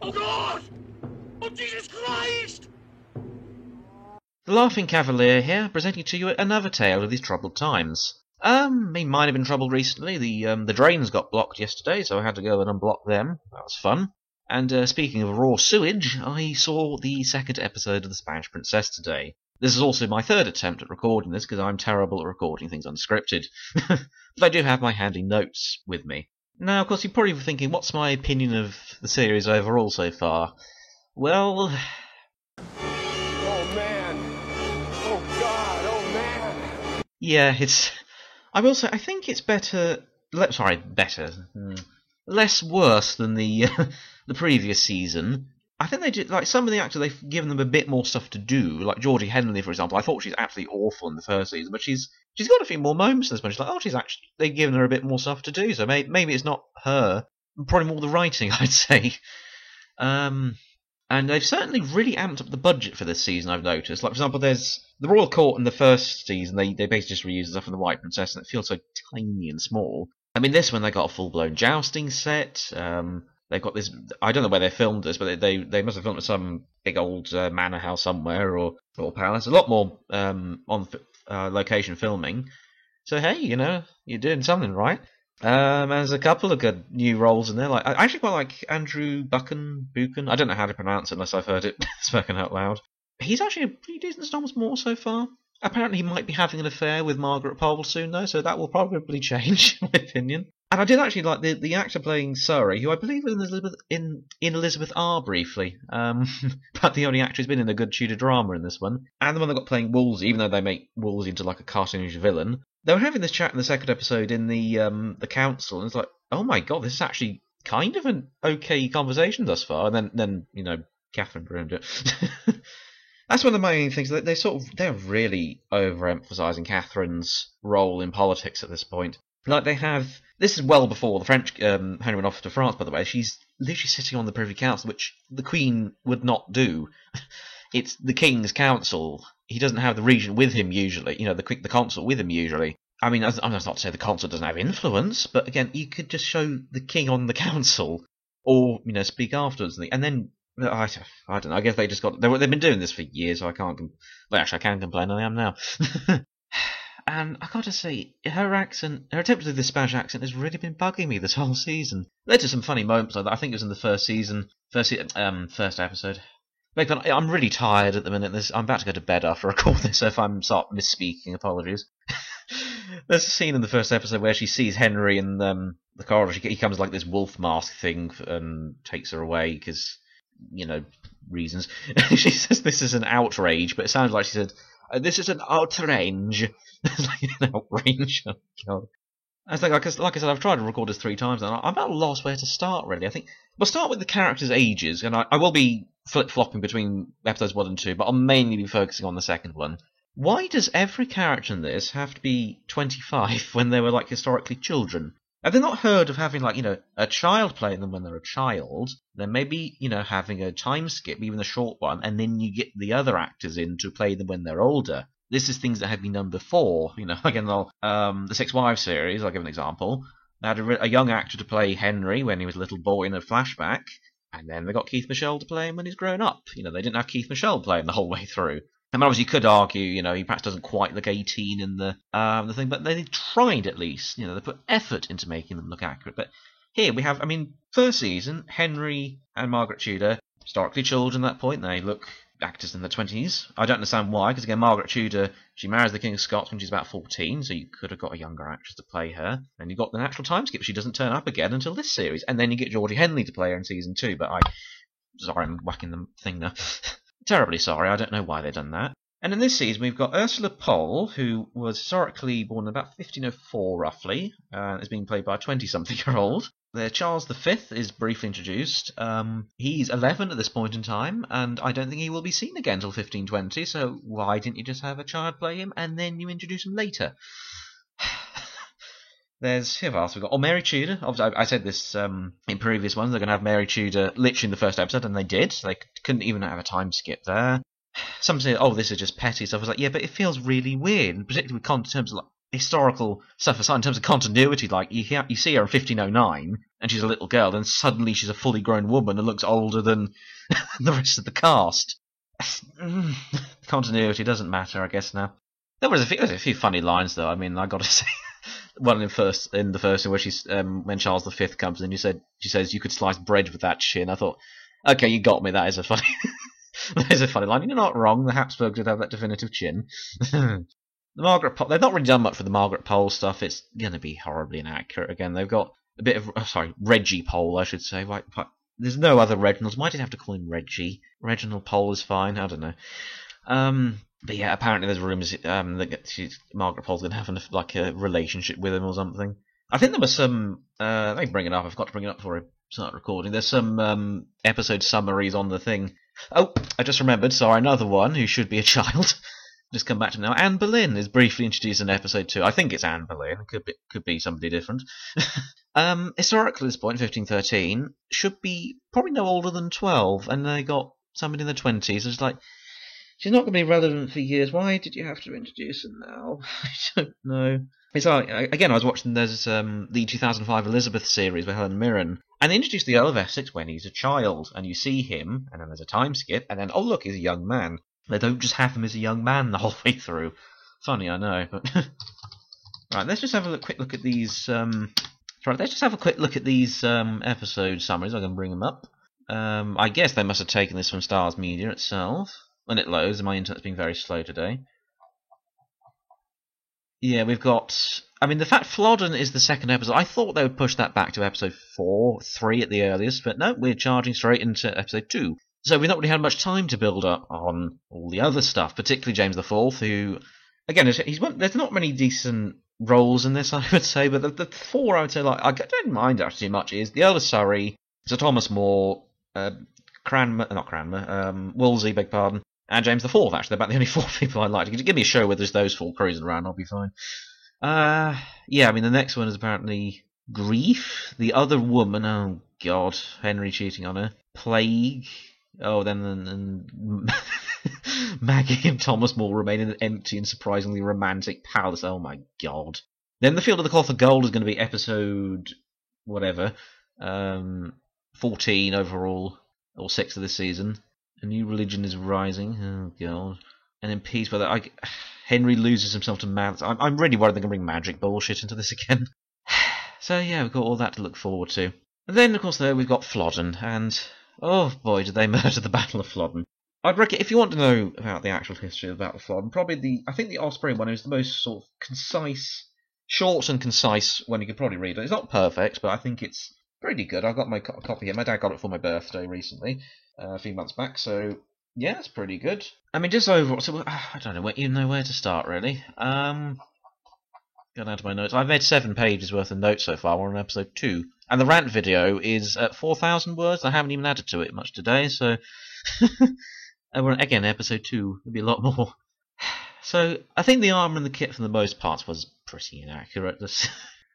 Oh God! Oh Jesus Christ! The Laughing Cavalier here, presenting to you another tale of these troubled times. He might have been troubled recently. The drains got blocked yesterday, so I had to go and unblock them. That was fun. And speaking of raw sewage, I saw the second episode of The Spanish Princess today. This is also my third attempt at recording this, because I'm terrible at recording things unscripted. But I do have my handy notes with me. Now, of course, you're probably thinking, what's my opinion of the series overall so far? Well... Oh man! Oh God! Oh man! Yeah, it's... I will say, I think it's better... less worse than the the previous season. I think they did, like, some of the actors, they've given them a bit more stuff to do. Like Georgie Henley, for example. I thought she's absolutely awful in the first season, but she's got a few more moments in this one. She's like, oh, they've given her a bit more stuff to do, so maybe it's not her. Probably more the writing, I'd say. And they've certainly really amped up the budget for this season, I've noticed. Like, for example, there's the Royal Court in the first season, they basically just reused stuff from The White Princess, and it feels so tiny and small. I mean, this one, they got a full-blown jousting set. They've got this... I don't know where they filmed this, but they must have filmed at some big old manor house somewhere or palace. A lot more on location filming. So, hey, you know, you're doing something right. There's a couple of good new roles in there. Like, I actually quite like Andrew Buchan. I don't know how to pronounce it unless I've heard it spoken out loud. He's actually a pretty decent Thomas More so far. Apparently he might be having an affair with Margaret Pole soon, though, so that will probably change, in my opinion. And I did actually like the actor playing Surrey, who I believe was in Elizabeth R briefly, but the only actor who's been in a good Tudor drama in this one. And the one they got playing Wolsey, even though they make Wolsey into like a cartoonish villain. They were having this chat in the second episode in the council, and it's like, oh my god, this is actually kind of an okay conversation thus far. And then you know, Catherine ruined it. That's one of the main things. They're really overemphasising Catherine's role in politics at this point. Like they have, this is well before the French Henry went off to France. By the way, she's literally sitting on the Privy Council, which the Queen would not do. It's the King's Council. He doesn't have the regent with him usually. You know, the consul with him usually. I mean, I'm not to say the consul doesn't have influence, but again, you could just show the king on the council, or you know, speak afterwards, and then. I don't know. I guess they just got. They've been doing this for years, so I can't. Well, actually, I can complain. I am now. And I gotta say, her attempt to do the Spanish accent has really been bugging me this whole season. Led to some funny moments like that. I think it was in the first episode. But I'm really tired at the minute. I'm about to go to bed after I record this, so if I'm start misspeaking, apologies. There's a scene in the first episode where she sees Henry in the corridor. He comes like this wolf mask thing and takes her away because. You know, reasons. She says this is an outrage, but it sounds like she said, this is an outrage. It's like an outrage. Oh, God. I think, like I said, I've tried to record this 3 times, and I'm at a loss where to start, really. I think we'll start with the characters' ages, and I will be flip-flopping between episodes 1 and 2, but I'll mainly be focusing on the second one. Why does every character in this have to be 25 when they were, like, historically children? Have they not heard of having, like, you know, a child playing them when they're a child, then maybe, you know, having a time skip, even a short one, and then you get the other actors in to play them when they're older? This is things that have been done before, you know, like in the Six Wives series, I'll give an example. They had a young actor to play Henry when he was a little boy in a flashback, and then they got Keith Michelle to play him when he's grown up. You know, they didn't have Keith Michelle playing the whole way through. I mean, obviously, you could argue, you know, he perhaps doesn't quite look 18 in the thing, but they tried at least. You know, they put effort into making them look accurate. But here we have, I mean, first season, Henry and Margaret Tudor, historically children at that point. They look actors in their 20s. I don't understand why, because again, Margaret Tudor, she marries the King of Scots when she's about 14, so you could have got a younger actress to play her. And you got the natural time skip. She doesn't turn up again until this series. And then you get Georgie Henley to play her in season 2, but sorry, I'm whacking the thing now. Terribly sorry, I don't know why they've done that. And in this season, we've got Ursula Pole, who was historically born in about 1504, roughly, and is being played by a 20-something-year-old. Charles V is briefly introduced. He's 11 at this point in time, and I don't think he will be seen again until 1520, so why didn't you just have a child play him, and then you introduce him later? There's, who else we've got? Oh, Mary Tudor. Obviously, I said this in previous ones. They're going to have Mary Tudor literally in the first episode, and they did. They couldn't even have a time skip there. Some say, oh, this is just petty stuff. I was like, yeah, but it feels really weird, particularly in terms of like, historical stuff aside, in terms of continuity, like you see her in 1509 and she's a little girl, and suddenly she's a fully grown woman and looks older than the rest of the cast. Continuity doesn't matter, I guess, now. There's a few funny lines, though. I mean, I got to say, one in the first where she's when Charles V comes in, she says you could slice bread with that chin. I thought, okay, you got me. That is a funny, that is a funny line. You're not wrong. The Habsburgs did have that definitive chin. They've not really done much for the Margaret Pole stuff. It's going to be horribly inaccurate again. They've got a bit of Reggie Pole, I should say. Right, there's no other Reginalds. Why did you have to call him Reggie? Reginald Pole is fine. I don't know. But yeah, apparently there's rumours that Margaret Pole's going to have a relationship with him or something. I think there was some. Let me bring it up. I forgot to bring it up before I start recording. There's some episode summaries on the thing. Oh, I just remembered. Sorry, another one who should be a child. Just come back to me now. Anne Boleyn is briefly introduced in episode 2. I think it's Anne Boleyn. It could be somebody different. Historically, at this point, 1513, should be probably no older than 12, and they got somebody in the 20s. It's like, she's not going to be relevant for years. Why did you have to introduce her now? I don't know. It's like, again, I was watching the 2005 Elizabeth series with Helen Mirren, and they introduced the Earl of Essex when he's a child, and you see him, and then there's a time skip, and then, oh look, he's a young man. They don't just have him as a young man the whole way through. Funny, I know, but right. Let's just have a quick look at these. Let's just have a quick look at these episode summaries. I can bring them up. I guess they must have taken this from Stars Media itself. When it loads, my internet's being very slow today. Yeah, we've got. I mean, the fact Flodden is the second episode. I thought they would push that back to episode 3 at the earliest, but no, we're charging straight into episode 2. So we've not really had much time to build up on all the other stuff, particularly James IV, who, again, there's not many decent roles in this, I would say, but the 4 I would say, like, I don't mind actually much, is the Earl of Surrey, Sir Thomas More, Wolsey, beg pardon, and James IV, actually. They're about the only 4 people I like. Give me a show where there's those 4 cruising around, I'll be fine. Yeah, I mean, the next one is apparently Grief, the other woman, oh god, Henry cheating on her, Plague. Oh, then Maggie and Thomas More remain in an empty and surprisingly romantic palace. Oh my god. Then the Field of the Cloth of Gold is going to be episode whatever, 14 overall, or 6 of this season. A new religion is rising. Oh god. And then Peace, whether Henry loses himself to maths. I'm really worried they're going to bring magic bullshit into this again. So yeah, we've got all that to look forward to. And then of course there we've got Flodden, and oh boy, did they murder the Battle of Flodden. I'd reckon, if you want to know about the actual history of the Battle of Flodden, probably I think the Osprey one is the most sort of concise, short and concise one you could probably read. It's not perfect, but I think it's pretty good. I've got my copy here. My dad got it for my birthday recently, a few months back, so yeah, it's pretty good. I mean, just overall, so I don't know, even know where to start, really. Go down to my notes. I've made 7 pages worth of notes so far. We're on episode 2. And the rant video is at 4,000 words. I haven't even added to it much today, so we're again episode 2. There'll be a lot more. So I think the armour and the kit for the most part was pretty inaccurate.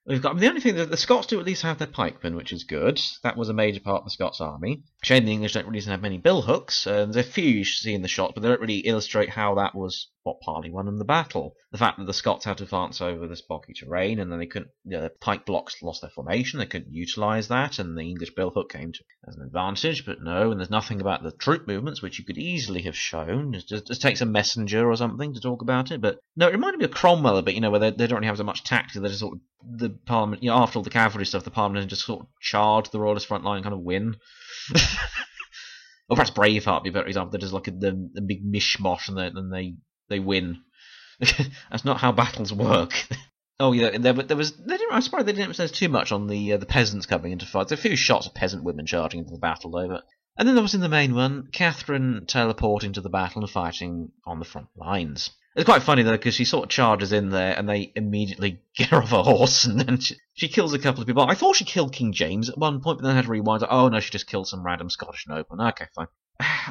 We've got the only thing that the Scots do at least have their pikemen, which is good. That was a major part of the Scots army. Shame the English don't really have many billhooks. There's a few you see in the shot, but they don't really illustrate how that was what partly won them the battle. The fact that the Scots had to advance over this boggy terrain, and then they couldn't. The pike blocks lost their formation. They couldn't utilise that, and the English billhook came to as an advantage. But no, and there's nothing about the troop movements, which you could easily have shown. It just takes a messenger or something to talk about it. But no, it reminded me of Cromwell a bit. You know, where they don't really have so much tactics. They just sort of the Parliament. You know, after all the cavalry stuff, the Parliament just sort of charge the Royalist front line and kind of win. Or perhaps Braveheart would be a better example. They're just like the big mishmash, and then they win. That's not how battles work. Oh yeah, there was. I'm surprised they didn't emphasize too much on the peasants coming into fights. There are a few shots of peasant women charging into the battle, though. And then there was in the main one, Catherine teleporting to the battle and fighting on the front lines. It's quite funny though, because she sort of charges in there, and they immediately get her off a horse, and then she kills a couple of people. I thought she killed King James at one point, but then I had to rewind. Oh no, she just killed some random Scottish nobleman. Okay, fine.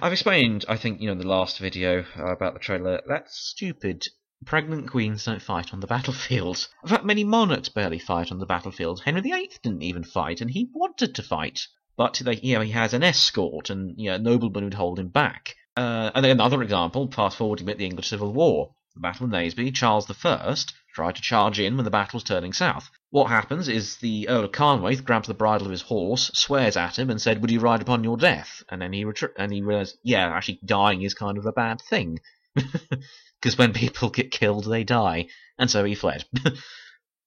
I've explained, I think, in the last video about the trailer, that's stupid. Pregnant queens don't fight on the battlefield. In fact, many monarchs barely fight on the battlefield. Henry VIII didn't even fight, and he wanted to fight. But he has an escort, and noblemen would hold him back. And then another example, fast forwarding a bit, the English Civil War. The Battle of Naseby, Charles I try to charge in when the battle's turning south. What happens is the Earl of Carnwaith grabs the bridle of his horse, swears at him, and said, "Would you ride upon your death?" And then he realised, yeah, actually dying is kind of a bad thing. Because when people get killed, they die. And so he fled.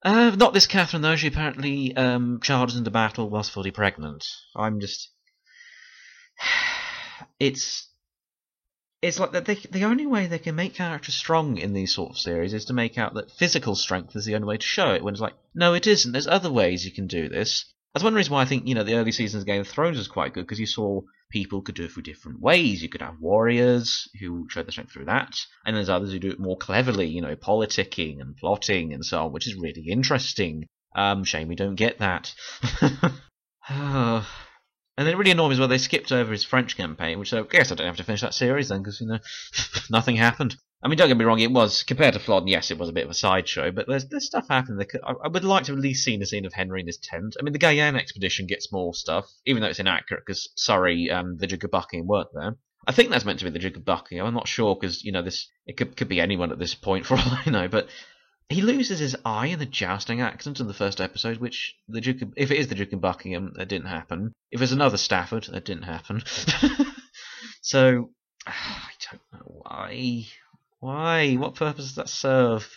Not this Catherine, though. She apparently charges into battle whilst fully pregnant. I'm just... It's like that. The only way they can make characters strong in these sort of series is to make out that physical strength is the only way to show it. When it's like, no, it isn't. There's other ways you can do this. That's one reason why I think the early seasons of Game of Thrones was quite good, because you saw people could do it through different ways. You could have warriors who showed their strength through that, and there's others who do it more cleverly, politicking and plotting and so on, which is really interesting. Shame we don't get that. And it really annoyed me as well, they skipped over his French campaign, which I guess I don't have to finish that series then, because, nothing happened. I mean, don't get me wrong, it was, compared to Flodden, yes, it was a bit of a sideshow, but there's stuff happening. I would like to have at least seen a scene of Henry in his tent. I mean, the Guyenne expedition gets more stuff, even though it's inaccurate, because, sorry, the Duke of Buckingham weren't there. I think that's meant to be the Duke of Buckingham, I'm not sure, because, it could be anyone at this point, for all I know, but... He loses his eye in the jousting accident in the first episode, which if it is the Duke of Buckingham, that didn't happen. If it's another Stafford, that didn't happen. So, I don't know why. Why? What purpose does that serve?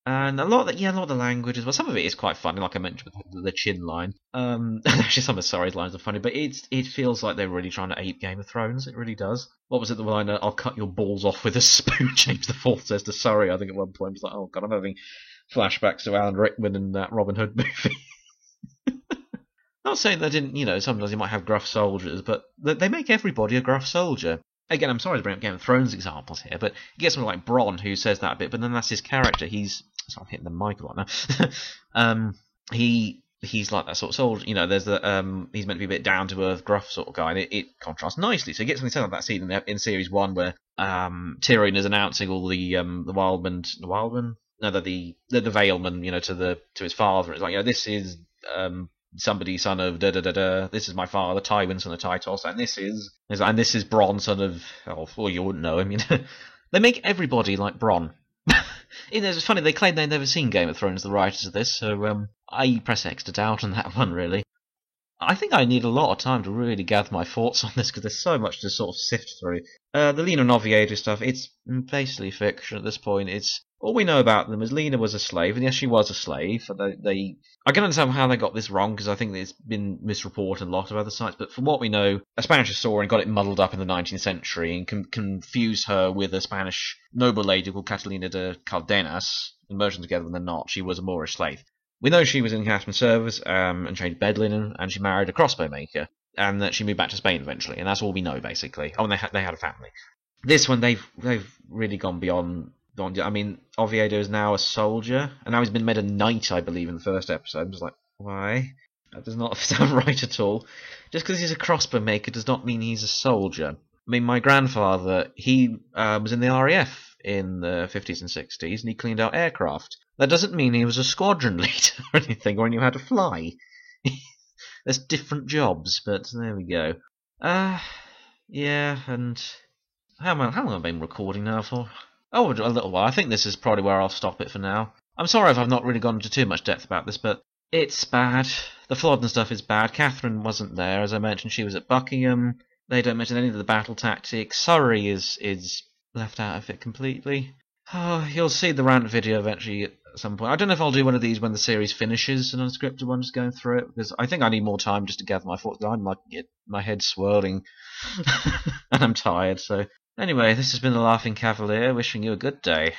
And a lot of the language as well. Some of it is quite funny, like I mentioned with the chin line. Actually, some of Sorry's lines are funny, but it feels like they're really trying to ape Game of Thrones. It really does. What was it, the line, "I'll cut your balls off with a spoon," James IV says to Sorry, I think at one point. It's like, oh god, I'm having flashbacks to Alan Rickman in that Robin Hood movie. Not saying they didn't, sometimes you might have gruff soldiers, but they make everybody a gruff soldier. Again, I'm sorry to bring up Game of Thrones examples here, but you get someone like Bronn who says that a bit, but then that's his character. I'm hitting the mic a lot now. He's like that sort of soldier. There's he's meant to be a bit down to earth, gruff sort of guy, and it contrasts nicely. So you get something like that scene in series 1 where Tyrion is announcing all the Wildmen, no, the Valemen, to his father. It's like, this is somebody son of da da da da. This is my father, Tywin, son of Tytos, and this is Bronn, son of you wouldn't know him. They make everybody like Bronn. It's funny, they claim they've never seen Game of Thrones, the writers of this, so I press X to doubt on that one, really. I think I need a lot of time to really gather my thoughts on this, because there's so much to sort of sift through. The Lena and Oviedo stuff, it's basically fiction at this point. All we know about them is Lena was a slave, and yes, she was a slave. I can understand how they got this wrong, because I think it's been misreported on a lot of other sites, but from what we know, a Spanish historian got it muddled up in the 19th century and confused her with a Spanish noble lady called Catalina de Cardenas, and merged them together when they're not. She was a Moorish slave. We know she was in Catherine service and changed bed linen, and she married a crossbow maker, and that she moved back to Spain eventually, and that's all we know, basically. Oh, and they had a family. This one, they've really gone beyond. I mean, Oviedo is now a soldier, and now he's been made a knight, I believe, in the first episode. I'm just like, why? That does not sound right at all. Just because he's a crossbow maker does not mean he's a soldier. I mean, my grandfather, he was in the RAF in the 50s and 60s, and he cleaned out aircraft. That doesn't mean he was a squadron leader or anything, or he knew how to fly. There's different jobs, but there we go. Yeah, and how long have I been recording now for? Oh, a little while. I think this is probably where I'll stop it for now. I'm sorry if I've not really gone into too much depth about this, but it's bad. The Flodden stuff is bad. Catherine wasn't there. As I mentioned, she was at Buckingham. They don't mention any of the battle tactics. Surrey is left out of it completely. Oh, you'll see the rant video eventually at some point. I don't know if I'll do one of these when the series finishes, an unscripted one, just going through it, because I think I need more time just to gather my thoughts. I'm like, my head's swirling, and I'm tired, so... Anyway, this has been the Laughing Cavalier, wishing you a good day.